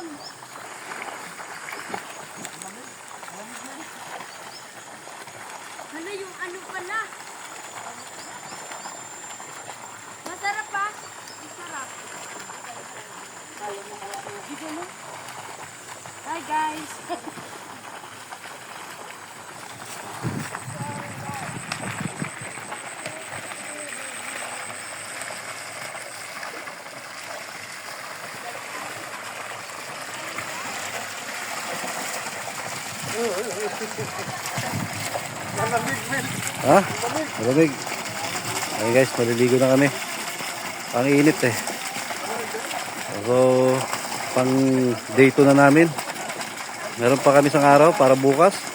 doon. Ano yung ano pala? Masarap pa? Masarap. Hi guys! Ha? Malamig. Ayun guys, maliligo na kami. Ang init eh. So, pang day 2 na namin. Meron pa kami isang araw para bukas.